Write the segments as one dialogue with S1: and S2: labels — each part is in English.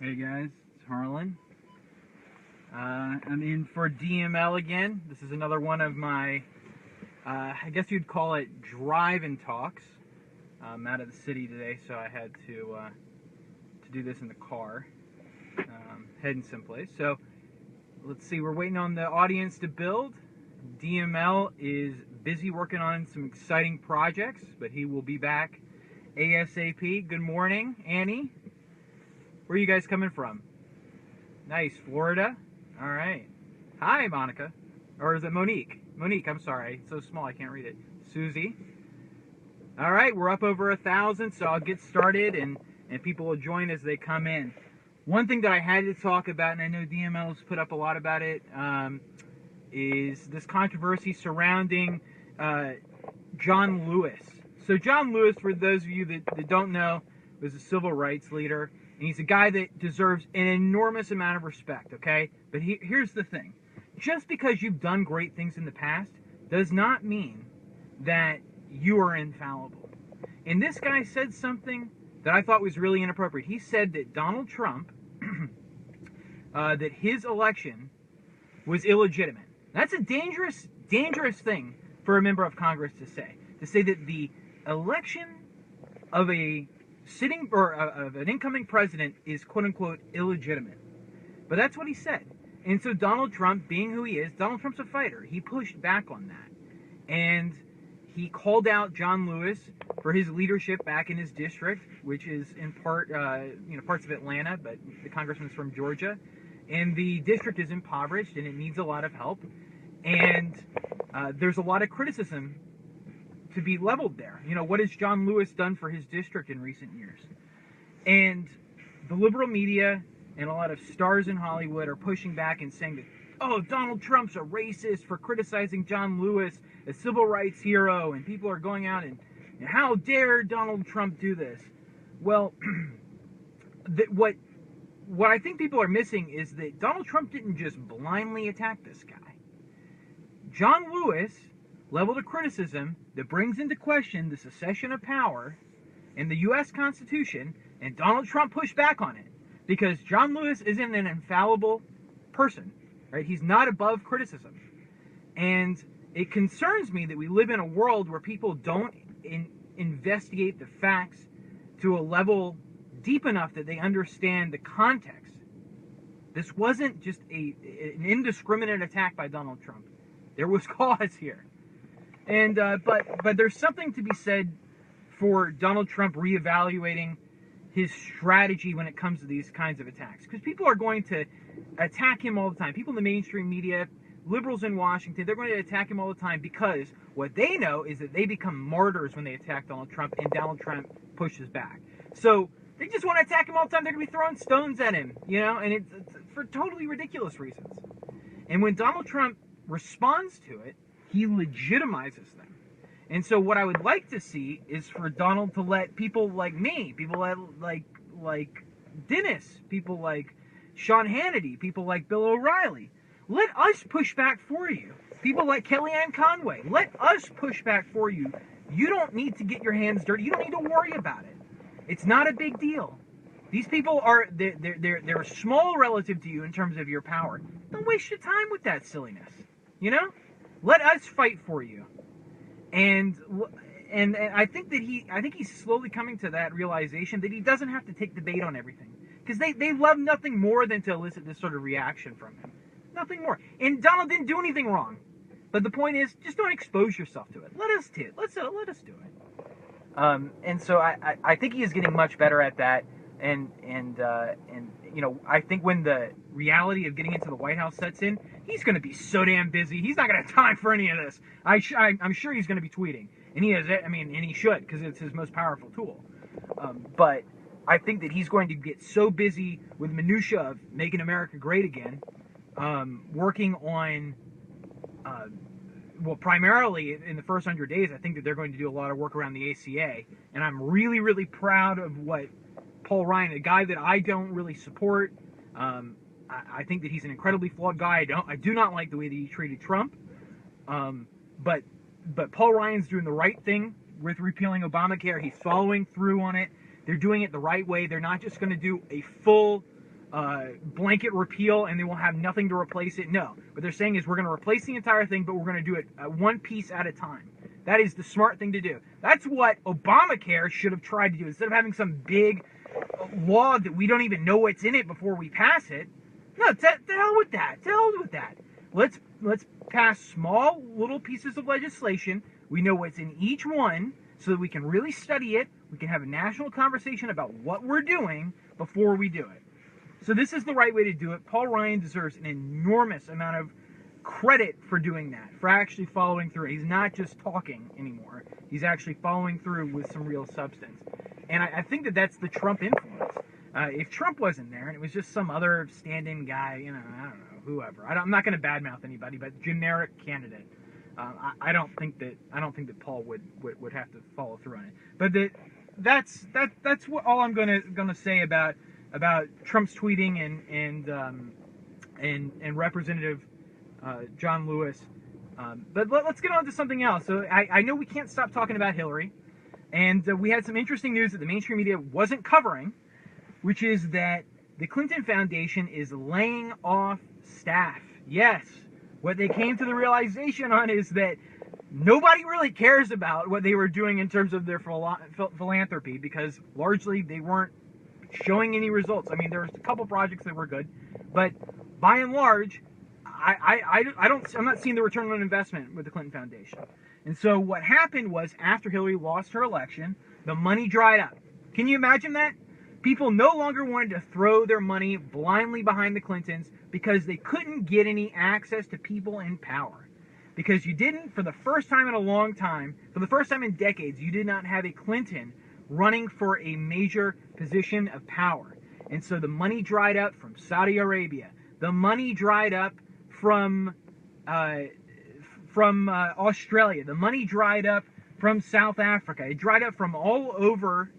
S1: Hey guys, it's Harlan. I'm in for DML again. This is another one of my, I guess you'd call it drive-in talks. I'm out of the city today, so I had to do this in the car, heading someplace. So let's see, we're waiting on the audience to build. DML is busy working on some exciting projects, but he will be back ASAP. Good morning, Annie. Where are you guys coming from? Nice, Florida. All right. Hi, Monica. Or is it Monique? Monique, I'm sorry. It's so small I can't read it. Susie. All right, we're up over 1,000, so I'll get started and people will join as they come in. One thing that I had to talk about, and I know DML's put up a lot about it, is this controversy surrounding John Lewis. So John Lewis, for those of you that don't know, was a civil rights leader. And he's a guy that deserves an enormous amount of respect, okay? But here's the thing. Just because you've done great things in the past does not mean that you are infallible. And this guy said something that I thought was really inappropriate. He said that Donald Trump, that his election was illegitimate. That's a dangerous, dangerous thing for a member of Congress to say. To say that the election of a sitting or of an incoming president is quote unquote illegitimate. But that's what he said. And so Donald Trump, being who he is, Donald Trump's a fighter. He pushed back on that. And he called out John Lewis for his leadership back in his district, which is in part, parts of Atlanta, but the congressman's from Georgia. And the district is impoverished and it needs a lot of help. And there's a lot of criticism to be leveled there. You know, what has John Lewis done for his district in recent years? And the liberal media and a lot of stars in Hollywood are pushing back and saying that, oh, Donald Trump's a racist for criticizing John Lewis, a civil rights hero, and people are going out and how dare Donald Trump do this? Well, what I think people are missing is that Donald Trump didn't just blindly attack this guy. John Lewis leveled a criticism that brings into question the secession of power in the U.S. Constitution, and Donald Trump pushed back on it because John Lewis isn't an infallible person, right? He's not above criticism. And it concerns me that we live in a world where people don't investigate the facts to a level deep enough that they understand the context. This wasn't just an indiscriminate attack by Donald Trump. There was cause here. And but there's something to be said for Donald Trump reevaluating his strategy when it comes to these kinds of attacks. Because people are going to attack him all the time. People in the mainstream media, liberals in Washington, they're going to attack him all the time because what they know is that they become martyrs when they attack Donald Trump and Donald Trump pushes back. So they just want to attack him all the time. They're going to be throwing stones at him, you know, and it's for totally ridiculous reasons. And when Donald Trump responds to it, he legitimizes them. And so what I would like to see is for Donald to let people like me, people like Dennis, people like Sean Hannity, people like Bill O'Reilly, let us push back for you. People like Kellyanne Conway, let us push back for you. You don't need to get your hands dirty. You don't need to worry about it. It's not a big deal. These people they're small relative to you in terms of your power. Don't waste your time with that silliness. You know? Let us fight for you. And I think that he's slowly coming to that realization that he doesn't have to take the bait on everything. Because they love nothing more than to elicit this sort of reaction from him. Nothing more. And Donald didn't do anything wrong. But the point is, just don't expose yourself to it. Let us do it. Let us do it. And so I think he is getting much better at that. And you know, I think when the reality of getting into the White House sets in, he's going to be so damn busy. He's not going to have time for any of this. I'm sure he's going to be tweeting, and he is. I mean, and he should because it's his most powerful tool. But I think that he's going to get so busy with minutia of making America great again, working on. Well, primarily in the first 100 days, I think that they're going to do a lot of work around the ACA, and I'm really, really proud of what Paul Ryan, a guy that I don't really support. I think that he's an incredibly flawed guy. I do not like the way that he treated Trump. But Paul Ryan's doing the right thing with repealing Obamacare. He's following through on it. They're doing it the right way. They're not just going to do a full blanket repeal and they will have nothing to replace it. No. What they're saying is we're going to replace the entire thing, but we're going to do it one piece at a time. That is the smart thing to do. That's what Obamacare should have tried to do. Instead of having some big law that we don't even know what's in it before we pass it. No, to hell with that. To hell with that. Let's pass small little pieces of legislation. We know what's in each one so that we can really study it. We can have a national conversation about what we're doing before we do it. So this is the right way to do it. Paul Ryan deserves an enormous amount of credit for doing that, for actually following through. He's not just talking anymore. He's actually following through with some real substance. And I think that that's the Trump influence. If Trump wasn't there and it was just some other stand-in guy, I don't know, whoever. I'm not going to badmouth anybody, but generic candidate. I don't think that Paul would have to follow through on it. But that's what all I'm gonna say about Trump's tweeting and Representative John Lewis. But let's get on to something else. So I know we can't stop talking about Hillary, and we had some interesting news that the mainstream media wasn't covering, which is that the Clinton Foundation is laying off staff. Yes, what they came to the realization on is that nobody really cares about what they were doing in terms of their philanthropy, because largely they weren't showing any results. I mean, there was a couple projects that were good, but by and large, I'm not seeing the return on investment with the Clinton Foundation. And so what happened was, after Hillary lost her election, the money dried up. Can you imagine that? People no longer wanted to throw their money blindly behind the Clintons because they couldn't get any access to people in power. Because you didn't, for the first time in a long time, for the first time in decades, you did not have a Clinton running for a major position of power. And so the money dried up from Saudi Arabia. The money dried up from Australia. The money dried up from South Africa. It dried up from all over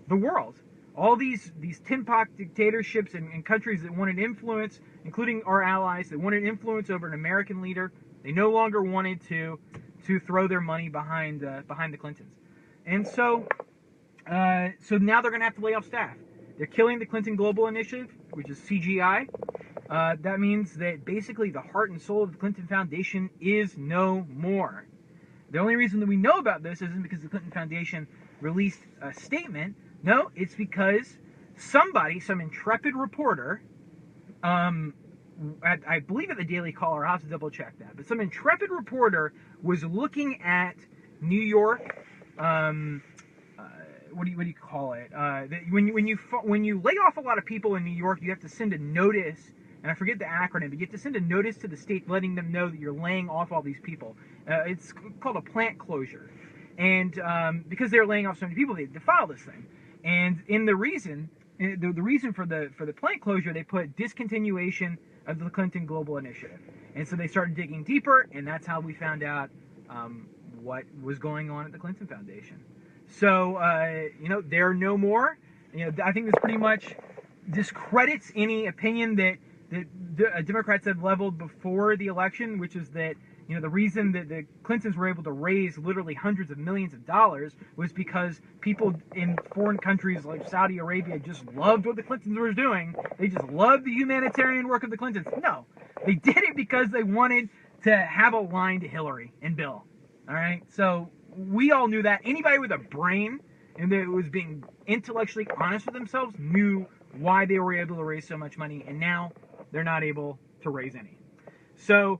S1: the world. All these tin pot dictatorships and countries that wanted influence, including our allies, that wanted influence over an American leader, they no longer wanted to throw their money behind the Clintons. And so now they're going to have to lay off staff. They're killing the Clinton Global Initiative, which is CGI. That means that basically the heart and soul of the Clinton Foundation is no more. The only reason that we know about this isn't because the Clinton Foundation released a statement. No, it's because some intrepid reporter, I believe at the Daily Caller, I'll have to double check that, but some intrepid reporter was looking at New York, what do you call it? When you lay off a lot of people in New York, you have to send a notice, and I forget the acronym, but you have to send a notice to the state letting them know that you're laying off all these people. It's called a plant closure, and because they're laying off so many people, they file this thing. And in the reason for the plant closure, they put discontinuation of the Clinton Global Initiative. And so they started digging deeper, and that's how we found out what was going on at the Clinton Foundation. So, they're no more. I think this pretty much discredits any opinion that Democrats have leveled before the election, which is that the reason that the Clintons were able to raise literally hundreds of millions of dollars was because people in foreign countries like Saudi Arabia just loved what the Clintons were doing. They just loved the humanitarian work of the Clintons. No, they did it because they wanted to have a line to Hillary and Bill. All right, so we all knew that. Anybody with a brain and that was being intellectually honest with themselves knew why they were able to raise so much money, and now they're not able to raise any. So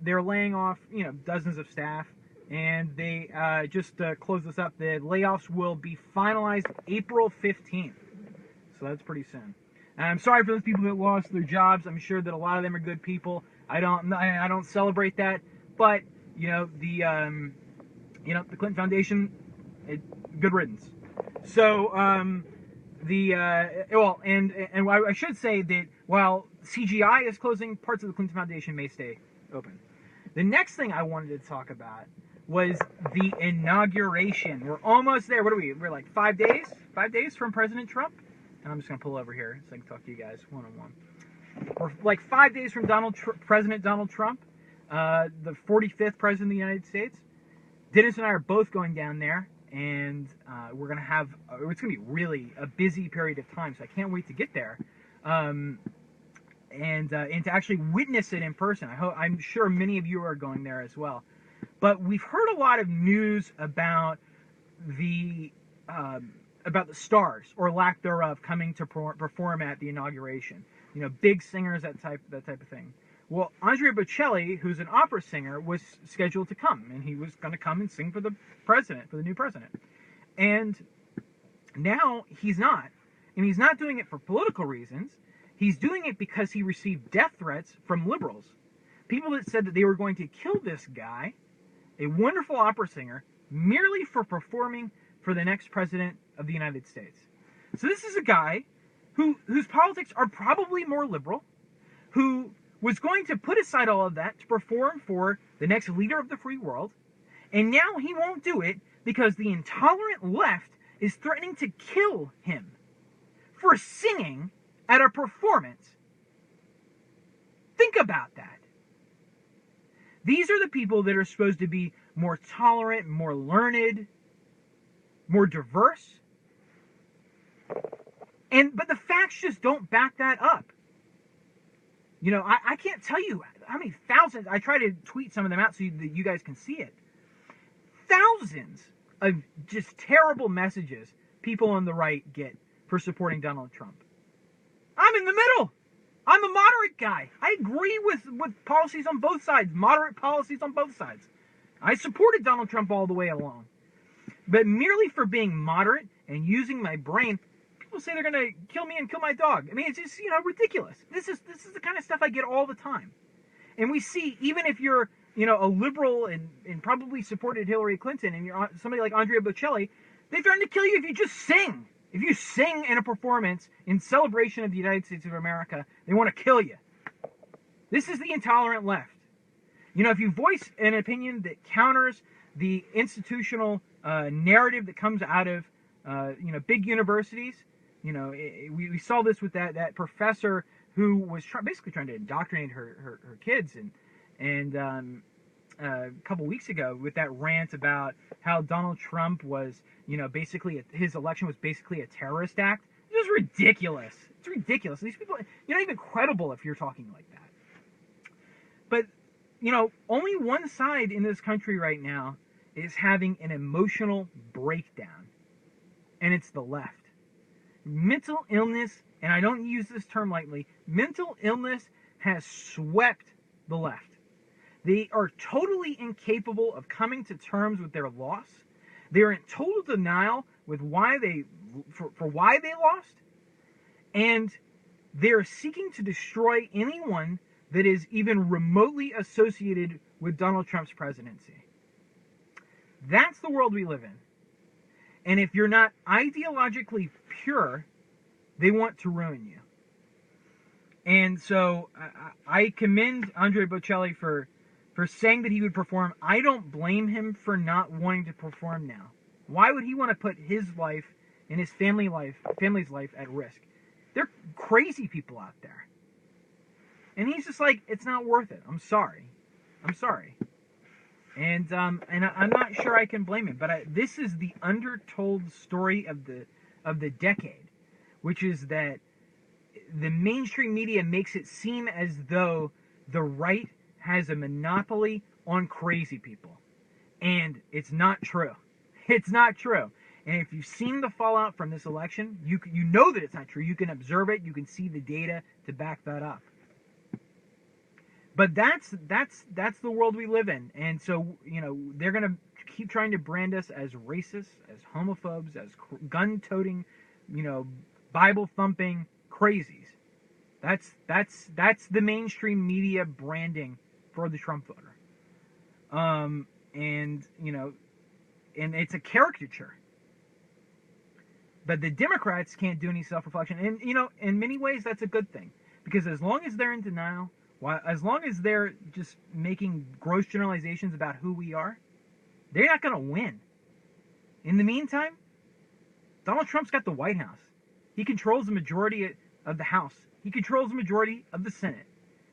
S1: they're laying off, dozens of staff, and they just close this up. The layoffs will be finalized April 15th, so that's pretty soon. And I'm sorry for those people that lost their jobs. I'm sure that a lot of them are good people. I don't celebrate that, but the Clinton Foundation, good riddance. So I should say that while CGI is closing, parts of the Clinton Foundation may stay open. The next thing I wanted to talk about was the inauguration. We're almost there. What are we? We're like 5 days? 5 days from President Trump? And I'm just going to pull over here so I can talk to you guys one-on-one. We're like 5 days from President Donald Trump, the 45th President of the United States. Dennis and I are both going down there, and we're going to have, it's going to be really a busy period of time, so I can't wait to get there. and to actually witness it in person. I'm sure many of you are going there as well. But we've heard a lot of news about the stars or lack thereof coming to perform at the inauguration. You know, big singers, that type of thing. Well, Andrea Bocelli, who's an opera singer, was scheduled to come, and he was going to come and sing for the new president. And now he's not. And he's not doing it for political reasons. He's doing it because he received death threats from liberals. People that said that they were going to kill this guy, a wonderful opera singer, merely for performing for the next president of the United States. So this is a guy whose politics are probably more liberal, who was going to put aside all of that to perform for the next leader of the free world, and now he won't do it because the intolerant left is threatening to kill him for singing at a performance. Think about that. These are the people that are supposed to be more tolerant, more learned, more diverse. But the facts just don't back that up. You know, I can't tell you how many thousands, I try to tweet some of them out so that you guys can see it. Thousands of just terrible messages people on the right get for supporting Donald Trump. I'm in the middle. I'm a moderate guy. I agree with policies on both sides, moderate policies on both sides. I supported Donald Trump all the way along. But merely for being moderate and using my brain, people say they're going to kill me and kill my dog. I mean, it's just, ridiculous. This is the kind of stuff I get all the time. And we see, even if you're, a liberal and probably supported Hillary Clinton and you're somebody like Andrea Bocelli, they threaten to kill you if you just sing. If you sing in a performance in celebration of the United States of America, they want to kill you. This is the intolerant left. If you voice an opinion that counters the institutional narrative that comes out of, big universities, we saw this with that professor who was basically trying to indoctrinate her kids, and a couple weeks ago with that rant about how Donald Trump was, basically his election was basically a terrorist act. It was ridiculous. It's ridiculous. These people, you're not even credible if you're talking like that. But, only one side in this country right now is having an emotional breakdown, and it's the left. Mental illness, and I don't use this term lightly, mental illness has swept the left. They are totally incapable of coming to terms with their loss. They are in total denial with why they lost, and they are seeking to destroy anyone that is even remotely associated with Donald Trump's presidency. That's the world we live in. And if you're not ideologically pure, they want to ruin you. And so I commend Andrea Bocelli for saying that he would perform. I don't blame him for not wanting to perform now. Why would he want to put his life and his family's life at risk? They're crazy people out there. And he's just like, it's not worth it. I'm sorry. And I'm not sure I can blame him. But this is the undertold story of the decade, which is that the mainstream media makes it seem as though the right has a monopoly on crazy people. And it's not true. It's not true. And if you've seen the fallout from this election, you know that it's not true. You can observe it. You can see the data to back that up. But that's the world we live in. And so, they're going to keep trying to brand us as racists, as homophobes, as gun-toting, Bible-thumping crazies. That's the mainstream media branding for the Trump voter. And it's a caricature. But the Democrats can't do any self-reflection. And, in many ways, that's a good thing. Because as long as they're in denial, as long as they're just making gross generalizations about who we are, they're not going to win. In the meantime, Donald Trump's got the White House. He controls the majority of the House. He controls the majority of the Senate.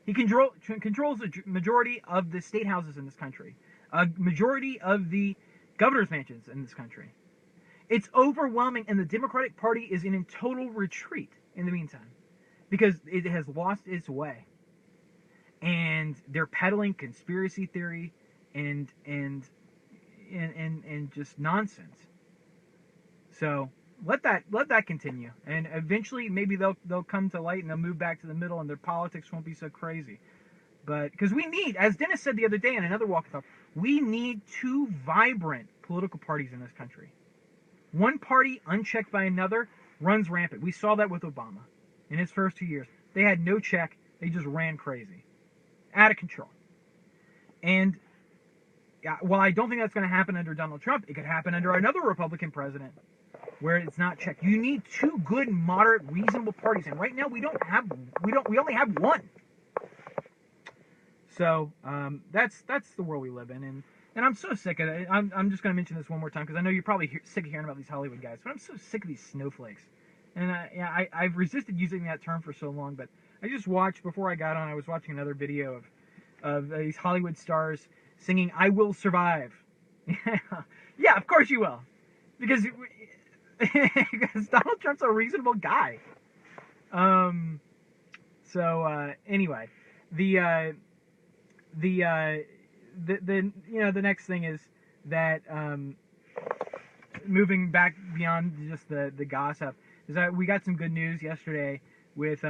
S1: He controls the majority of the state houses in this country. A majority of the governor's mansions in this country. It's overwhelming, and the Democratic Party is in total retreat in the meantime. because it has lost its way, and they're peddling conspiracy theory and just nonsense. So let that continue, and eventually maybe they'll come to light and they'll move back to the middle, and their politics won't be so crazy. But because we need, as Dennis said the other day in another walk and talk, we need two vibrant political parties in this country. One party unchecked by another runs rampant. We saw that with Obama in his first 2 years. They had no check. They just ran crazy, out of control. And while I don't think that's going to happen under Donald Trump, it could happen under another Republican president where it's not checked. You need two good, moderate, reasonable parties, and right now we only have one. So that's the world we live in, and I'm so sick of it. I'm just going to mention this one more time because I know you're probably sick of hearing about these Hollywood guys, but I'm so sick of these snowflakes. And I've resisted using that term for so long, but I just watched, before I got on, I was watching another video of these Hollywood stars singing "I Will Survive." Yeah, of course you will, because Donald Trump's a reasonable guy. Anyway, the next thing is that moving back beyond just the gossip is that we got some good news yesterday with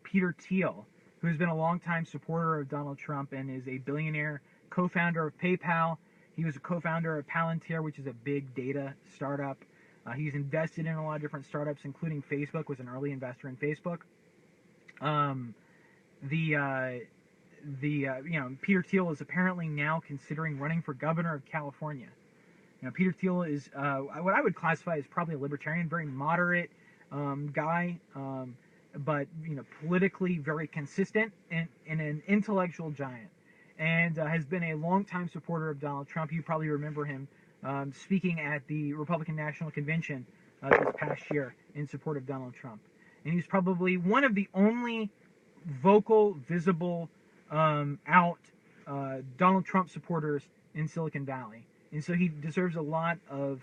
S1: Peter Thiel, who's been a longtime supporter of Donald Trump and is a billionaire co-founder of PayPal. He was a co-founder of Palantir, which is a big data startup. He's invested in a lot of different startups, including Facebook, was an early investor in Facebook. Peter Thiel is apparently now considering running for governor of California. Peter Thiel is what I would classify as probably a libertarian, very moderate guy, but politically very consistent and an intellectual giant, and has been a longtime supporter of Donald Trump. You probably remember him speaking at the Republican National Convention this past year in support of Donald Trump, and he's probably one of the only vocal, visible, out Donald Trump supporters in Silicon Valley. And so he deserves a lot of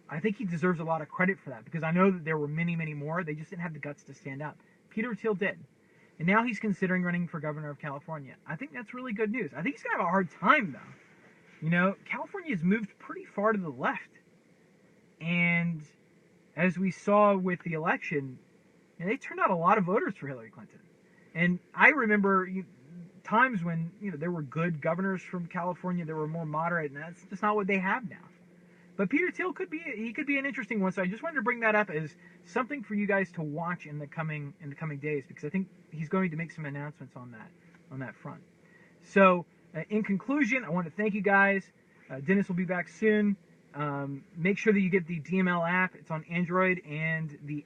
S1: credit for that, because I know that there were many, many more. They just didn't have the guts to stand up. Peter Thiel did. And now he's considering running for governor of California. I think that's really good news. I think he's going to have a hard time, though. California's moved pretty far to the left. And as we saw with the election, they turned out a lot of voters for Hillary Clinton. And I remember times when there were good governors from California that were more moderate, and that's just not what they have now. But Peter Thiel could be an interesting one. So I just wanted to bring that up as something for you guys to watch in the coming days, because I think he's going to make some announcements on that front. So in conclusion, I want to thank you guys. Dennis will be back soon. Make sure that you get the DML app. It's on Android and the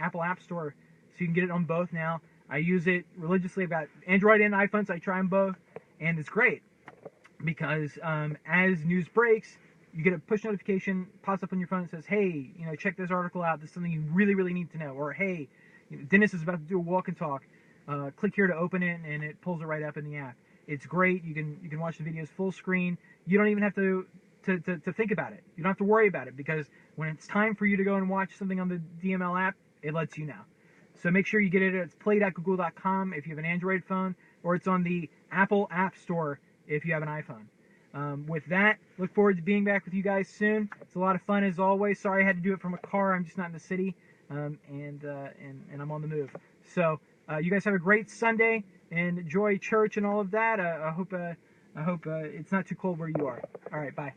S1: Apple App Store, so you can get it on both now. I use it religiously. I've got Android and iPhone, so I try them both, and it's great because as news breaks, you get a push notification, pops up on your phone and says, hey, check this article out. This is something you really, really need to know. Or, hey, Dennis is about to do a walk and talk. Click here to open it, and it pulls it right up in the app. It's great. You can watch the videos full screen. You don't even have to think about it. You don't have to worry about it, because when it's time for you to go and watch something on the DML app, it lets you know. So make sure you get it. It's play.google.com if you have an Android phone, or it's on the Apple App Store if you have an iPhone. With that, look forward to being back with you guys soon. It's a lot of fun as always. Sorry I had to do it from a car. I'm just not in the city, and I'm on the move. So you guys have a great Sunday and enjoy church and all of that. I hope it's not too cold where you are. All right, bye.